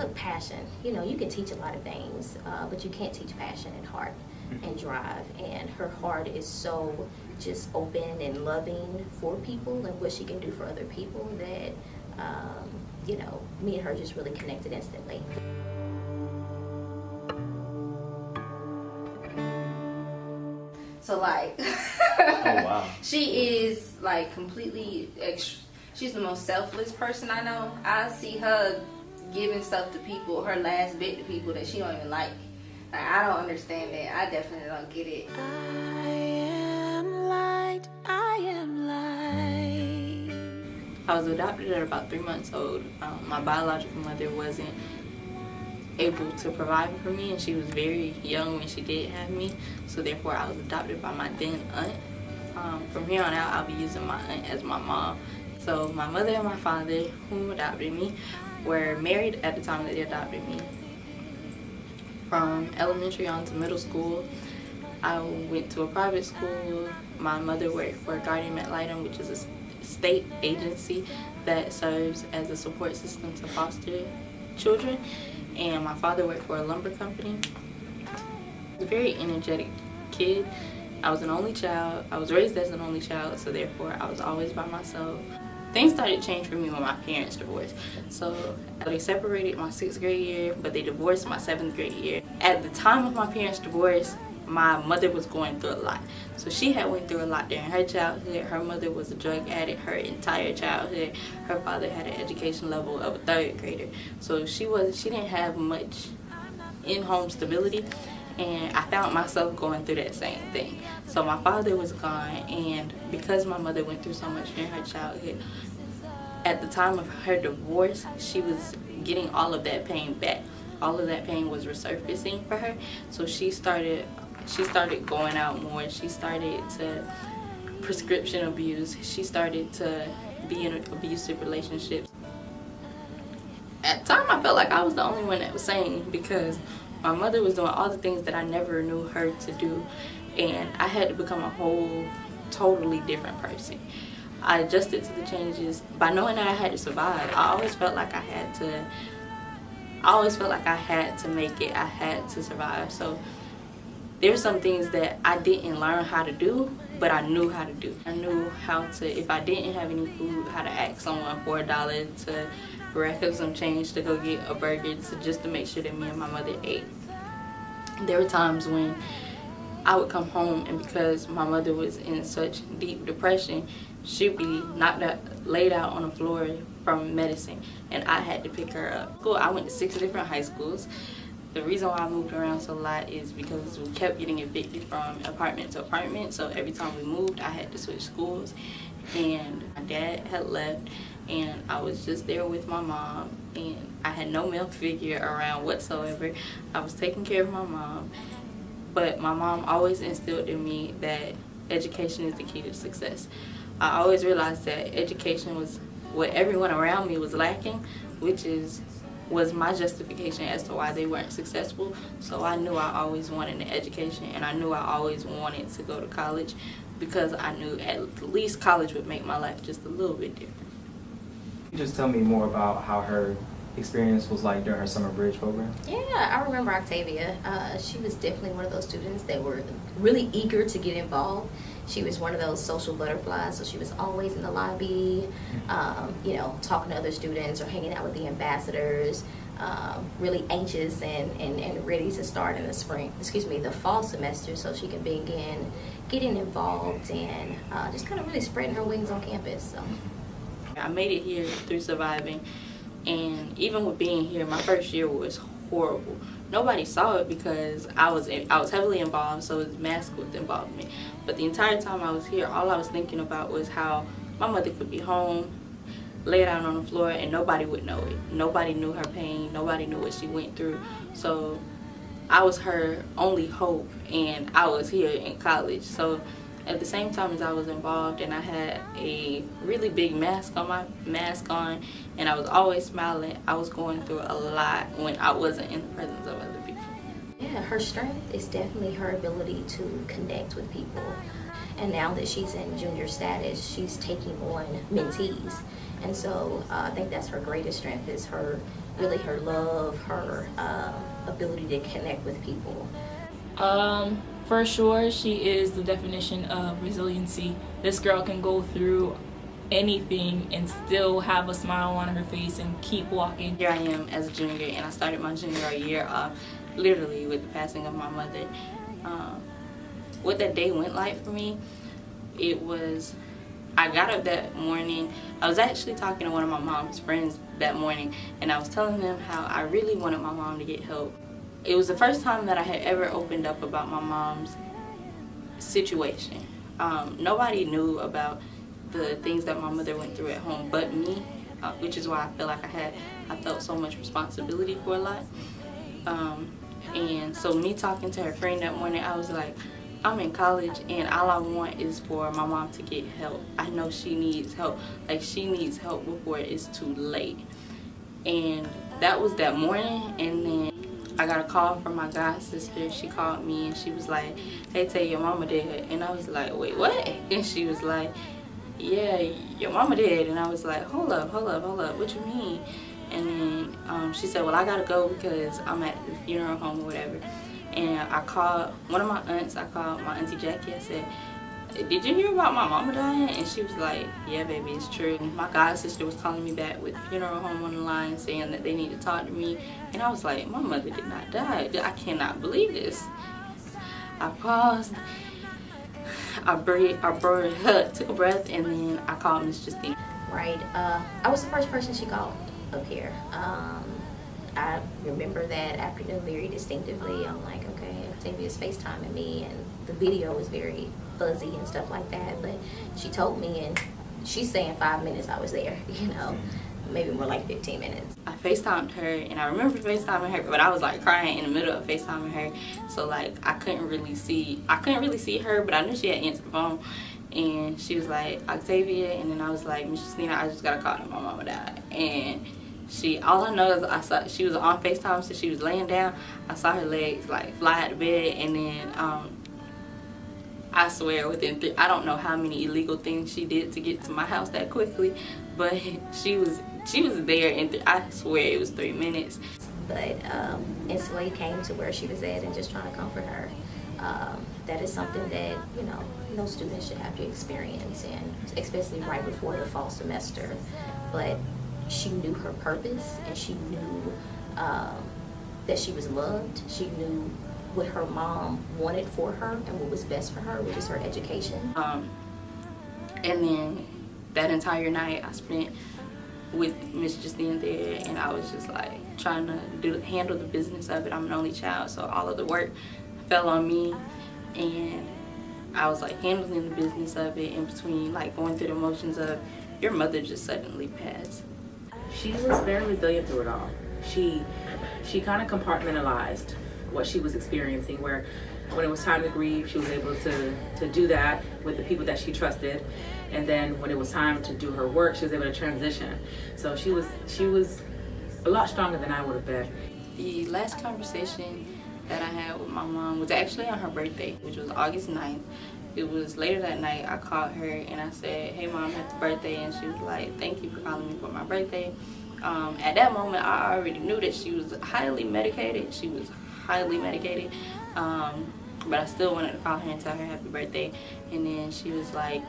look, passion, you know, you can teach a lot of things, but you can't teach passion and heart and drive. And her heart is so just open and loving for people and what she can do for other people that, you know, me and her just really connected instantly. So like, oh wow, she is like completely she's the most selfless person I know. I see her giving stuff to people, her last bit to people that she don't even like. Like, I don't understand that. I definitely don't get it. I am light, I am light. I was adopted at about 3 months old. My biological mother wasn't able to provide for me, and she was very young when she did have me, so therefore I was adopted by my then aunt. From here on out, I'll be using my aunt as my mom. So my mother and my father, who adopted me, were married at the time that they adopted me. From elementary on to middle school, I went to a private school. My mother worked for Guardian Ad Litem, which is a state agency that serves as a support system to foster children. And my father worked for a lumber company. I was a very energetic kid. I was an only child. I was raised as an only child, so therefore I was always by myself. Things started to change for me when my parents divorced. So they separated my 6th grade year, but they divorced my 7th grade year. At the time of my parents' divorce, my mother was going through a lot. So she had went through a lot during her childhood. Her mother was a drug addict her entire childhood. Her father had an education level of a 3rd grader. So she didn't have much in-home stability, and I found myself going through that same thing. So my father was gone, and because my mother went through so much during her childhood, at the time of her divorce, she was getting all of that pain back. All of that pain was resurfacing for her. So she started going out more. She started to prescription abuse. She started to be in abusive relationships. At the time, I felt like I was the only one that was sane, because my mother was doing all the things that I never knew her to do, and I had to become a whole totally different person. I adjusted to the changes by knowing that I had to survive. I always felt like I had to make it. I had to survive. So there were some things that I didn't learn how to do, but I knew how to do. I knew how to, if I didn't have any food, how to ask someone for $1 to rack up some change to go get a burger, just to make sure that me and my mother ate. There were times when I would come home, and because my mother was in such deep depression, she'd be laid out on the floor from medicine, and I had to pick her up. I went to 6 different high schools. The reason why I moved around so a lot is because we kept getting evicted from apartment to apartment, so every time we moved, I had to switch schools. And my dad had left, and I was just there with my mom, and I had no male figure around whatsoever. I was taking care of my mom, but my mom always instilled in me that education is the key to success. I always realized that education was what everyone around me was lacking, which was my justification as to why they weren't successful. So I knew I always wanted an education, and I knew I always wanted to go to college, because I knew at least college would make my life just a little bit different. Can you just tell me more about how her experience was like during her summer bridge program? Yeah, I remember Octavia. She was definitely one of those students that were really eager to get involved. She was one of those social butterflies, so she was always in the lobby, you know, talking to other students or hanging out with the ambassadors, really anxious and ready to start in the fall semester, so she can begin getting involved and just kind of really spreading her wings on campus. So I made it here through surviving, and even with being here, my first year was horrible. Nobody saw it because I was heavily involved, so it was masked with involvement. But the entire time I was here, all I was thinking about was how my mother could be home, laid out on the floor, and nobody would know it. Nobody knew her pain. Nobody knew what she went through. So I was her only hope, and I was here in college. So at the same time as I was involved, and I had a really big mask on, and I was always smiling, I was going through a lot when I wasn't in the presence of other people. yeah, her strength is definitely her ability to connect with people. And now that she's in junior status, she's taking on mentees. And so I think that's her greatest strength, is her really her love, her ability to connect with people. For sure, she is the definition of resiliency. This girl can go through anything and still have a smile on her face and keep walking. Here I am as a junior, and I started my junior year off literally with the passing of my mother. What that day went like for me, it was, I got up that morning. I was actually talking to one of my mom's friends that morning, and I was telling them how I really wanted my mom to get help. It was the first time that I had ever opened up about my mom's situation. Nobody knew about the things that my mother went through at home but me, which is why I feel like I felt so much responsibility for a lot. And so me talking to her friend that morning, I was like, I'm in college and all I want is for my mom to get help. I know she needs help. Like, she needs help before it's too late. And that was that morning. And then I got a call from my god sister. She called me and she was like, hey, tell your mama dead. And I was like, wait, what? And she was like, yeah, your mama dead. And I was like, hold up, what you mean? And then she said, well, I gotta go because I'm at the funeral home or whatever. And I called one of my aunts. I called my auntie Jackie. I said, did you hear about my mama dying? And she was like, yeah, baby, it's true. And my god sister was calling me back with the funeral home on the line saying that they need to talk to me. And I was like, my mother did not die. I cannot believe this. I paused. I took a breath, and then I called Miss Justine. Right. I was the first person she called up here. I remember that afternoon very distinctively. I'm like, okay, Octavia's FaceTiming me, and the video was very fuzzy and stuff like that. But she told me, and she's saying 5 minutes I was there, you know, maybe more like 15 minutes. I FaceTimed her, and I remember FaceTiming her, but I was like crying in the middle of FaceTiming her. So like I couldn't really see her, but I knew she had answered the phone. And she was like, Octavia, and then I was like, Miss Justina, I just got a call that my mama died. And all I know is I saw she was on FaceTime, so she was laying down. I saw her legs like fly out of bed, and then I swear within I don't know how many illegal things she did to get to my house that quickly, but she was there, and I swear it was 3 minutes. But instantly came to where she was at and just trying to comfort her. That is something that, you know, no student should have to experience, and especially right before the fall semester. But she knew her purpose, and she knew that she was loved. She knew what her mom wanted for her and what was best for her, which is her education. And then that entire night I spent with Miss Justine there, and I was just like trying to handle the business of it. I'm an only child, so all of the work fell on me, and I was like handling the business of it in between, like going through the motions of your mother just suddenly passed. She was very resilient through it all. She kind of compartmentalized what she was experiencing, where when it was time to grieve, she was able to do that with the people that she trusted. And then when it was time to do her work, she was able to transition. So she was a lot stronger than I would have been. The last conversation that I had with my mom was actually on her birthday, which was August 9th. It was later that night. I called her and I said, hey mom, happy birthday. And she was like, thank you for calling me for my birthday. At that moment, I already knew that she was highly medicated. But I still wanted to call her and tell her happy birthday. And then she was like,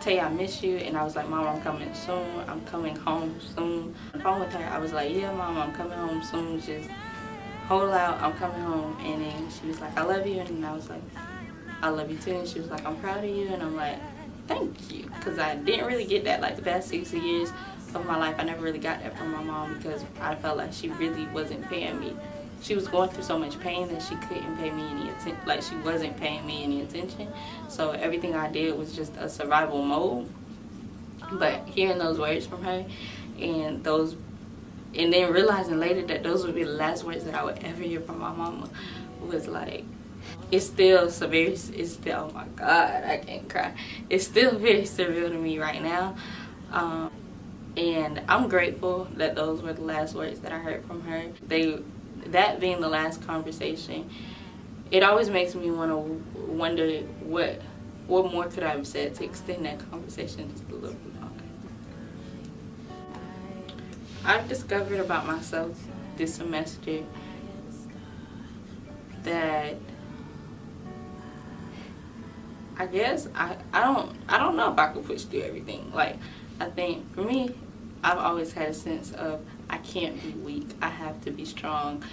Tay, I miss you. And I was like, Mom, I'm coming soon. I'm coming home soon. On the phone with her, I was like, yeah, Mom, I'm coming home soon. Just hold out, I'm coming home. And then she was like, I love you. And I was like, I love you too. And she was like, I'm proud of you. And I'm like, thank you. Because I didn't really get that like the past 6 years of my life. I never really got that from my mom because I felt like she really wasn't paying me. She was going through so much pain that she couldn't pay me any attention. Like, she wasn't paying me any attention. So everything I did was just a survival mode. But hearing those words from her, and then realizing later that those would be the last words that I would ever hear from my mama, was like, it's still, oh my God, I can't cry. It's still very surreal to me right now. And I'm grateful that those were the last words that I heard from her. That being the last conversation, it always makes me want to wonder what more could I have said to extend that conversation just a little bit longer. I've discovered about myself this semester that I guess I don't know if I could push through everything. Like, I think for me, I've always had a sense of I can't be weak. I have to be strong.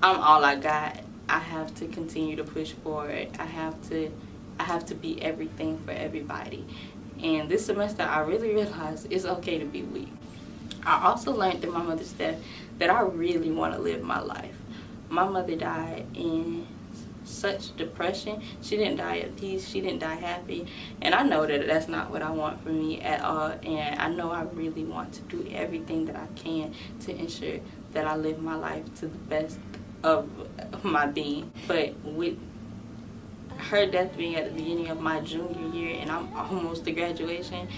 I'm all I got. I have to continue to push forward. I have to be everything for everybody. And this semester, I really realized it's okay to be weak. I also learned through my mother's death that I really want to live my life. My mother died in such depression. She didn't die at peace. She didn't die happy. And I know that that's not what I want for me at all. And I know I really want to do everything that I can to ensure that I live my life to the best of my being. But with her death being at the beginning of my junior year and I'm almost to graduation,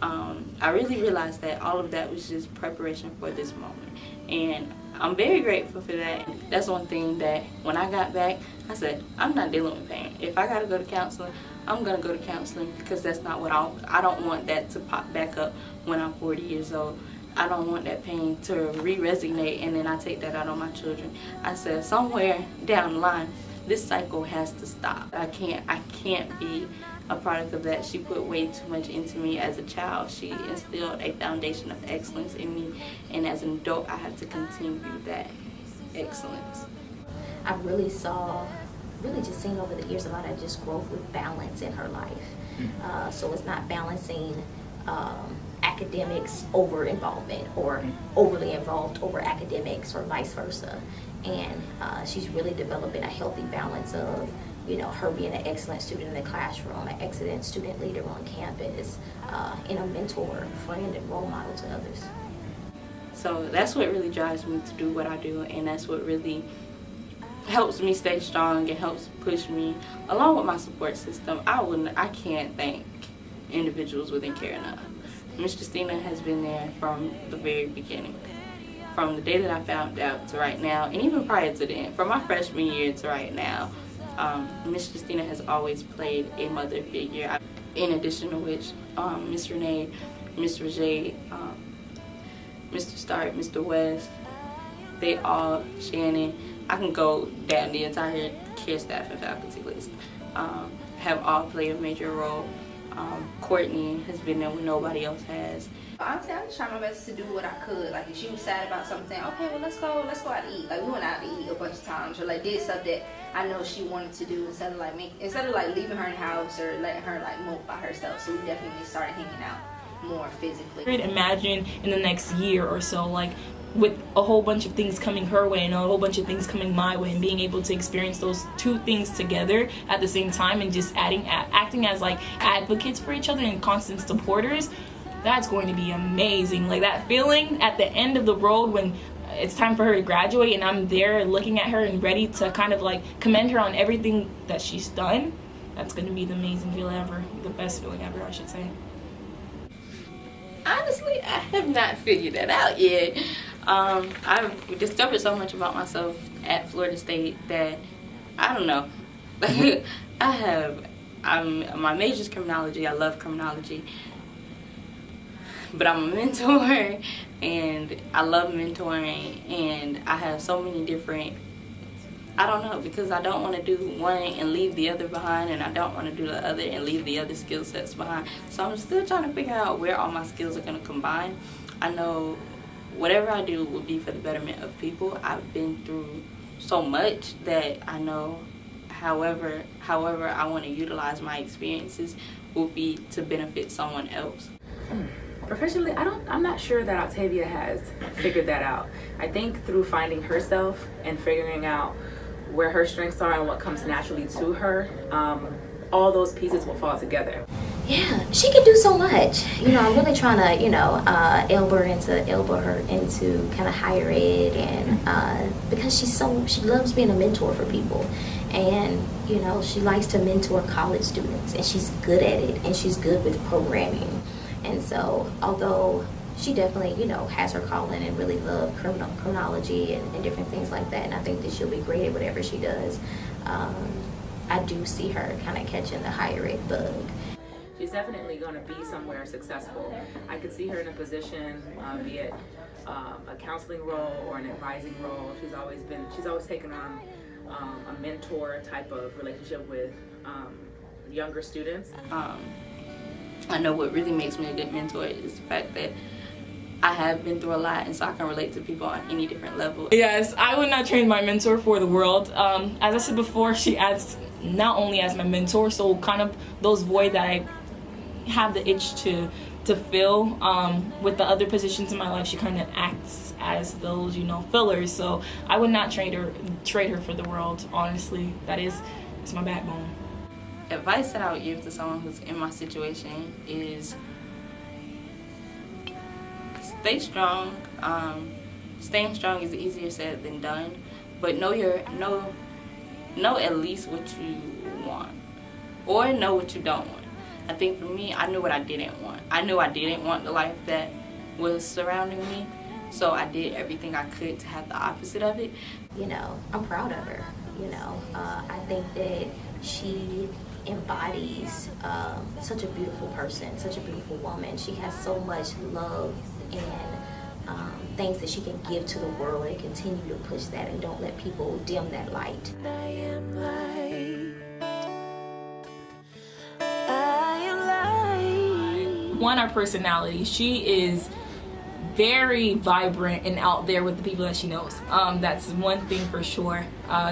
I really realized that all of that was just preparation for this moment. And I'm very grateful for that. That's one thing that when I got back, I said, I'm not dealing with pain. If I gotta go to counseling, I'm gonna go to counseling, because that's not what I don't want that to pop back up when I'm 40 years old. I don't want that pain to re-resonate and then I take that out on my children. I said, somewhere down the line, this cycle has to stop. I can't be a product of that. She put way too much into me as a child. She instilled a foundation of excellence in me, and as an adult, I have to continue that excellence. I really just seen over the years a lot of just growth with balance in her life. So it's not balancing academics over involvement or overly involved over academics or vice versa. And she's really developing a healthy balance of, her being an excellent student in the classroom, an excellent student leader on campus, and a mentor, friend, and role model to others. So that's what really drives me to do what I do, and that's what really helps me stay strong and helps push me along with my support system. I can't thank individuals within Care enough. Miss Justina has been there from the very beginning. From the day that I found out to right now, and even prior to then, from my freshman year to right now, Miss Justina has always played a mother figure. In addition to which, Miss Renee, Miss Rajay, Mr. Stark, Mr. West, they all, Shannon, I can go down the entire care staff and faculty list, have all played a major role. Courtney has been there when nobody else has. Honestly, I just try my best to do what I could. Like, if she was sad about something, okay, well, let's go out to eat. Like, we went out to eat a bunch of times, or like did stuff that I know she wanted to do instead of leaving her in the house or letting her like mope by herself. So we definitely started hanging out more physically. Imagine in the next year or so, like, with a whole bunch of things coming her way and a whole bunch of things coming my way, and being able to experience those two things together at the same time, and just acting as like advocates for each other and constant supporters. That's going to be amazing. Like, that feeling at the end of the road when it's time for her to graduate and I'm there looking at her and ready to kind of like commend her on everything that she's done. That's going to be the amazing feeling ever. The best feeling ever, I should say. Honestly, I have not figured that out yet. I've discovered so much about myself at Florida State that I don't know. My major is criminology. I love criminology. But I'm a mentor, and I love mentoring, and I have so many different, I don't know, because I don't want to do one and leave the other behind, and I don't want to do the other and leave the other skill sets behind. So I'm still trying to figure out where all my skills are going to combine. I know whatever I do will be for the betterment of people. I've been through so much that I know however I want to utilize my experiences will be to benefit someone else. Professionally, I'm not sure that Octavia has figured that out. I think through finding herself and figuring out where her strengths are and what comes naturally to her, all those pieces will fall together. Yeah, she can do so much. I'm really trying to, elbow her into kind of higher ed, and because she loves being a mentor for people, and she likes to mentor college students, and she's good at it, and she's good with programming. And so, although she definitely, has her calling and really love criminology and different things like that, and I think that she'll be great at whatever she does, I do see her kind of catching the higher ed bug. she's definitely going to be somewhere successful. I could see her in a position, be it a counseling role or an advising role. She's always taken on a mentor type of relationship with younger students. I know what really makes me a good mentor is the fact that I have been through a lot, and so I can relate to people on any different level. Yes, I would not trade my mentor for the world. As I said before, she acts not only as my mentor, so kind of those void that I have the itch to fill with the other positions in my life, she kind of acts as those, fillers. So I would not trade her for the world, honestly. It's my backbone. Advice that I would give to someone who's in my situation is stay strong. Staying strong is easier said than done, but know at least what you want, or know what you don't want. I think for me, I knew what I didn't want. I knew I didn't want the life that was surrounding me, so I did everything I could to have the opposite of it. I'm proud of her. I think that she embodies such a beautiful person, such a beautiful woman. She has so much love and things that she can give to the world, and continue to push that and don't let people dim that light. I am light. One, our personality. She is very vibrant and out there with the people that she knows. That's one thing for sure.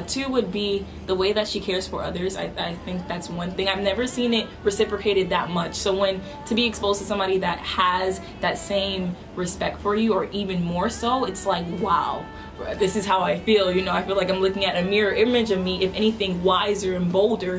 Two would be the way that she cares for others. I think that's one thing. I've never seen it reciprocated that much. So to be exposed to somebody that has that same respect for you, or even more so, it's like, wow, this is how I feel. I feel like I'm looking at a mirror image of me, if anything, wiser and bolder